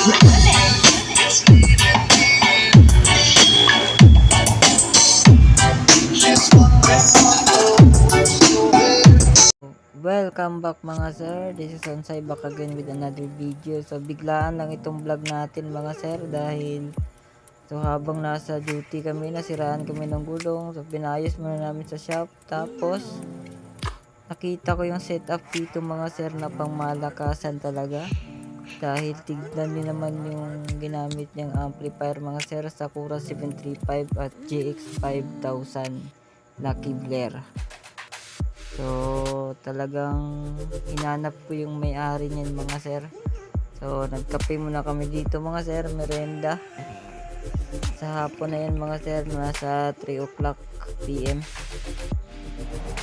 Welcome back mga sir, this is Onsay back again with another video. So biglaan lang itong vlog natin mga sir dahil habang nasa duty kami, nasiraan kami ng gulong. So pinayos muna namin sa shop, tapos nakita ko yung setup dito mga sir na pangmalakasan talaga. Dahil tignan nyo naman yung ginamit niyang amplifier mga sir, Sakura 735 at GX 5000 na Kevlar. So talagang hinanap ko yung may-ari niyan mga sir. So nagkape muna kami dito mga sir, merenda. Sa hapon na yan mga sir, nasa 3 o'clock PM.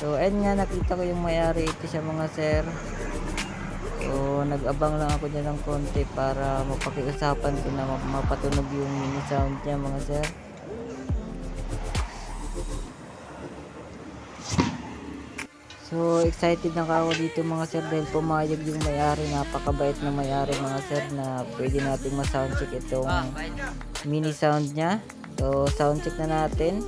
So ayun nga, nakita ko yung may-ari, ito siya mga sir. So nag-abang lang ako dyan ng konti para mapakiusapan ko na mapatunog yung mini sound niya mga sir. So excited na ako dito mga sir dahil pumayag yung may-ari, napakabait na may-ari mga sir, na pwede nating ma-soundcheck itong mini sound niya. So soundcheck na natin.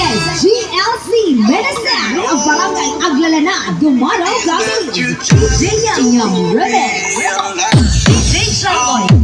SGLC Menasan ang barangay Aglalana, Dumaraw, Gagawin DJ Yang Remix DJ Chakoy